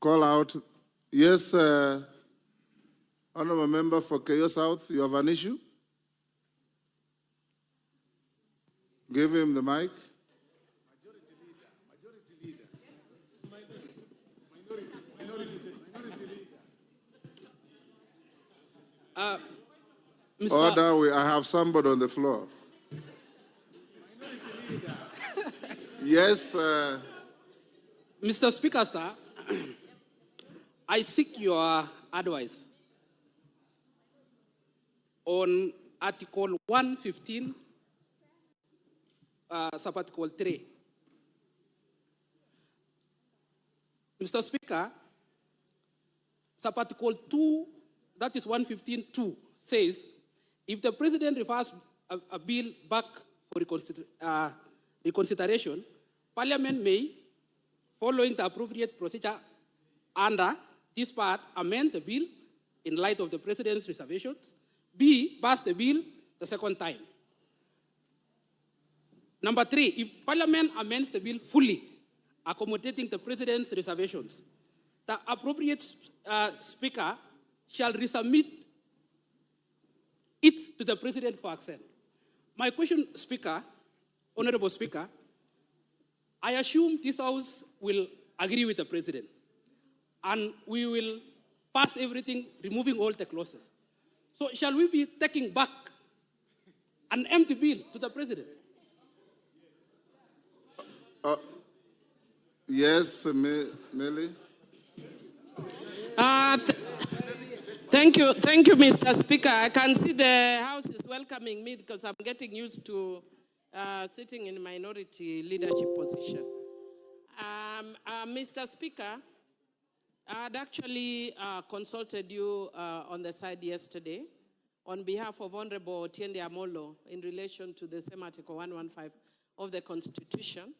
call out. Yes, Honorable Member for Keyo South, you have an issue? Give him the mic. Order, I have somebody on the floor. Yes. Mr. Speaker, sir, I seek your advice on Article 115, Sub-Article 3. Mr. Speaker, Sub-Article 2, that is 115.2, says, if the President refers a bill back for reconsideration, Parliament may, following the appropriate procedure under this part, amend the bill in light of the President's reservations, B, pass the bill the second time. Number 3, if Parliament amends the bill fully, accommodating the President's reservations, the appropriate Speaker shall resubmit it to the President for accent. My question, Speaker, Honorable Speaker, I assume this House will agree with the President, and we will pass everything, removing all the clauses. So shall we be taking back an empty bill to the President? Yes, Millie. Thank you, Mr. Speaker. I can see the House is welcoming me because I'm getting used to sitting in minority leadership position. Mr. Speaker, I had actually consulted you on the side yesterday on behalf of Honorable Odhiambo in relation to the same Article 115 of the Constitution.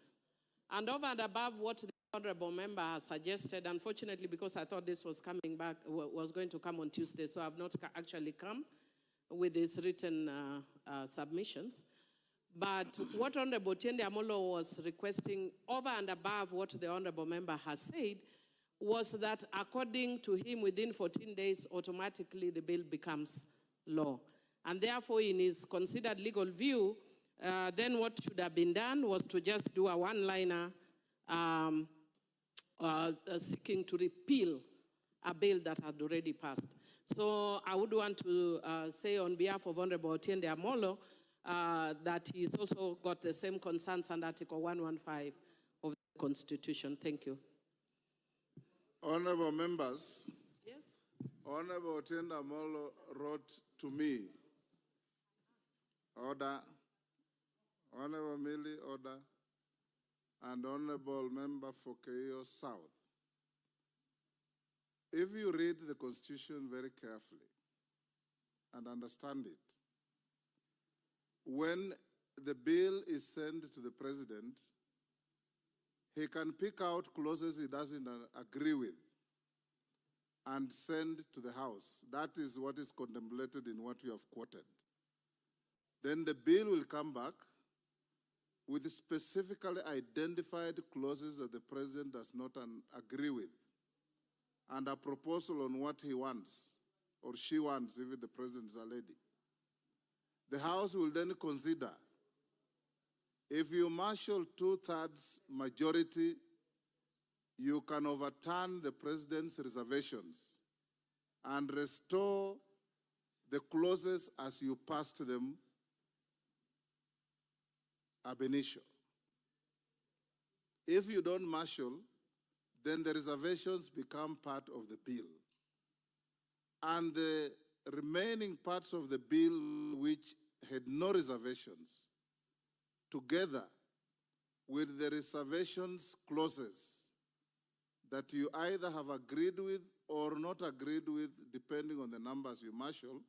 And over and above what the Honorable Member has suggested, unfortunately, because I thought this was coming back, was going to come on Tuesday, so I have not actually come with these written submissions. But what Honorable Odhiambo was requesting, over and above what the Honorable Member has said, was that according to him, within 14 days, automatically the bill becomes law. And therefore, in his considered legal view, then what should have been done was to just do a one-liner seeking to repeal a bill that had already passed. So I would want to say on behalf of Honorable Odhiambo that he's also got the same concerns under Article 115 of the Constitution. Thank you. Honorable members. Yes. Honorable Odhiambo wrote to me, order. Honorable Millie, order. And Honorable Member for Keyo South. If you read the Constitution very carefully and understand it, when the bill is sent to the President, he can pick out clauses he doesn't agree with and send to the House. That is what is contemplated in what you have quoted. Then the bill will come back with specifically identified clauses that the President does not agree with, and a proposal on what he wants, or she wants, if the President is a lady. The House will then consider, if you marshal 2/3 majority, you can overturn the President's reservations and restore the clauses as you passed them ab initio. If you don't marshal, then the reservations become part of the bill. And the remaining parts of the bill which had no reservations, together with the reservations clauses that you either have agreed with or not agreed with, depending on the numbers you marshal,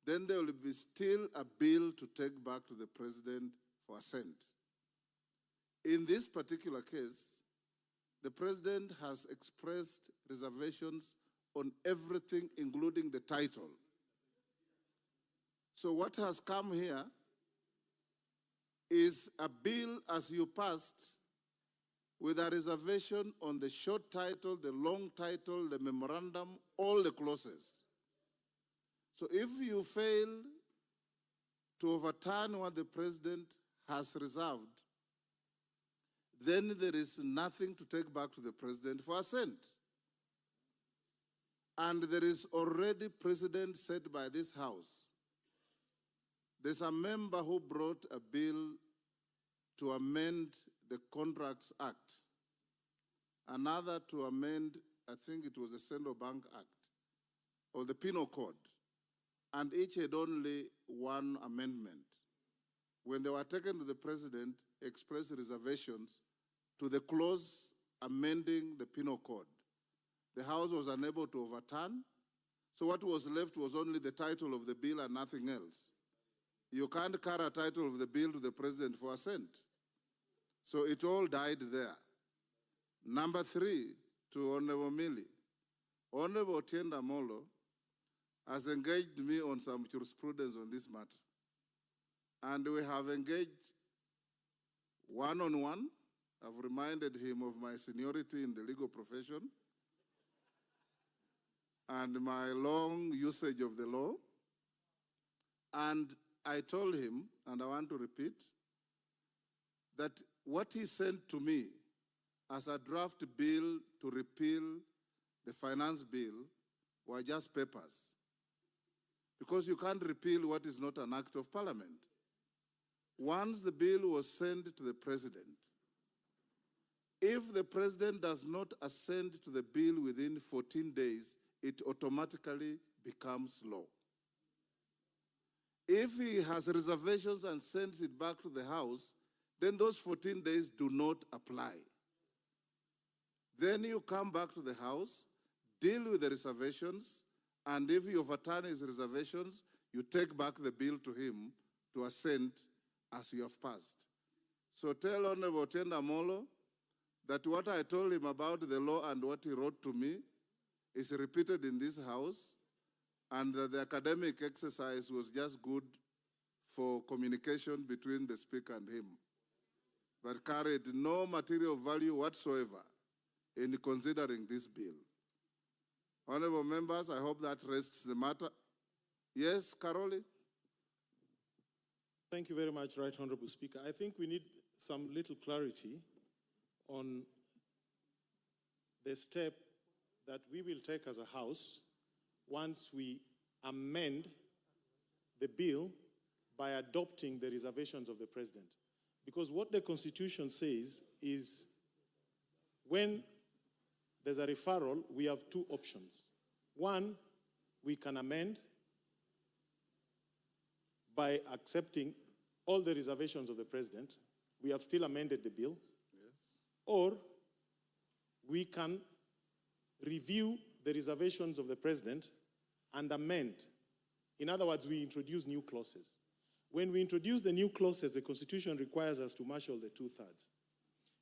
then there will be still a bill to take back to the President for assent. In this particular case, the President has expressed reservations on everything, including the title. So what has come here is a bill as you passed with a reservation on the short title, the long title, the memorandum, all the clauses. So if you fail to overturn what the president has reserved, then there is nothing to take back to the president for assent. And there is already precedent set by this House. There's a member who brought a bill to amend the Contracts Act, another to amend, I think it was the Central Bank Act, or the Penal Code, and each had only one amendment. When they were taken to the president, expressed reservations to the clause amending the Penal Code. The House was unable to overturn, so what was left was only the title of the bill and nothing else. You can't carry a title of the bill to the president for assent. So it all died there. Number 3, to Honorable Millie. Honorable Odhiambo has engaged me on some jurisprudence on this matter. And we have engaged one-on-one. I've reminded him of my seniority in the legal profession and my long usage of the law. And I told him, and I want to repeat, that what he sent to me as a draft bill to repeal the finance bill were just papers. Because you can't repeal what is not an act of parliament. Once the bill was sent to the president, if the president does not assent to the bill within 14 days, it automatically becomes law. If he has reservations and sends it back to the House, then those 14 days do not apply. Then you come back to the House, deal with the reservations, and if you overturn his reservations, you take back the bill to him to assent as you have passed. So tell Honorable Odhiambo that what I told him about the law and what he wrote to me is repeated in this House, and that the academic exercise was just good for communication between the Speaker and him, but carried no material value whatsoever in considering this bill. Honorable members, I hope that rests the matter. Yes, Caroli? Thank you very much, Right Honorable Speaker. I think we need some little clarity on the step that we will take as a House once we amend the bill by adopting the reservations of the President. Because what the Constitution says is when there's a referral, we have two options. One, we can amend by accepting all the reservations of the President. We have still amended the bill. Yes. Or we can review the reservations of the President and amend. In other words, we introduce new clauses. When we introduce the new clauses, the Constitution requires us to marshal the 2/3.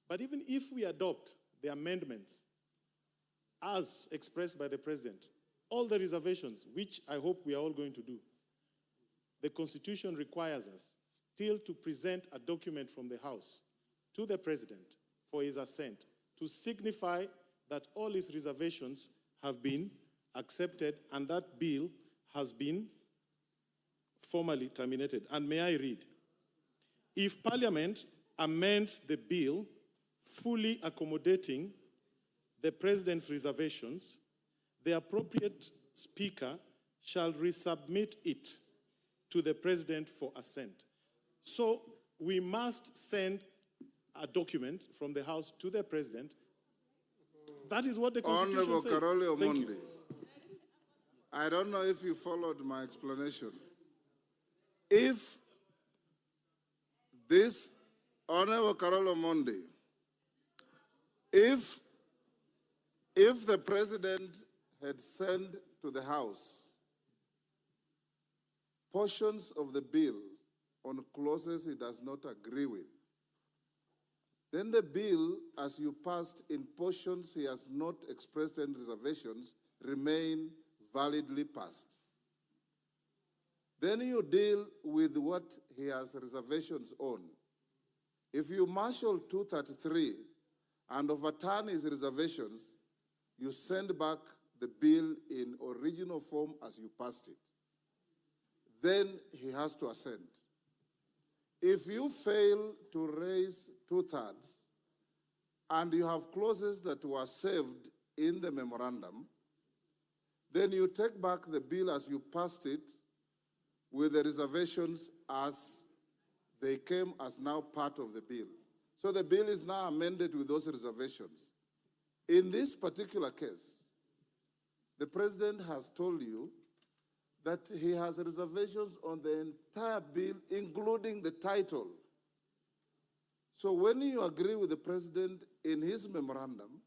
But even if we adopt the amendments as expressed by the President, all the reservations, which I hope we are all going to do, the Constitution requires us still to present a document from the House to the President for his assent to signify that all his reservations have been accepted and that bill has been formally terminated. And may I read? If Parliament amends the bill fully accommodating the President's reservations, the appropriate Speaker shall resubmit it to the President for assent. So we must send a document from the House to the President. That is what the Constitution Honorable says. Caroli Thank you. Omondi, I don't know if you followed my explanation. If this, Honorable Caroli Omondi, if the President had sent to the House portions of the bill on clauses he does not agree with, then the bill, as you passed in portions he has not expressed any reservations, remain validly passed. Then you deal with what he has reservations on. If you marshal 233 and overturn his reservations, you send back the bill in original form as you passed it. Then he has to assent. If you fail to raise 2/3, and you have clauses that were saved in the memorandum, then you take back the bill as you passed it with the reservations as they came as now part of the bill. So the bill is now amended with those reservations. In this particular case, the president has told you that he has reservations on the entire bill, including the title. So when you agree with the president in his memorandum,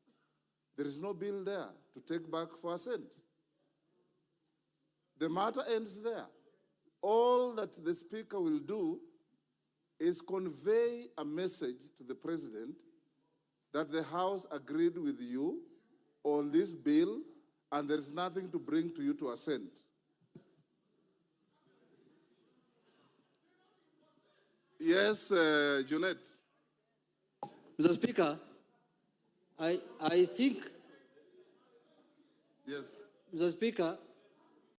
there is no bill there to take back for assent. The matter ends there. All that the Speaker will do is convey a message to the president that the House agreed with you on this bill and there is nothing to bring to you to assent. Yes, Junet. Mr. Speaker, I think, Yes. Mr. Speaker,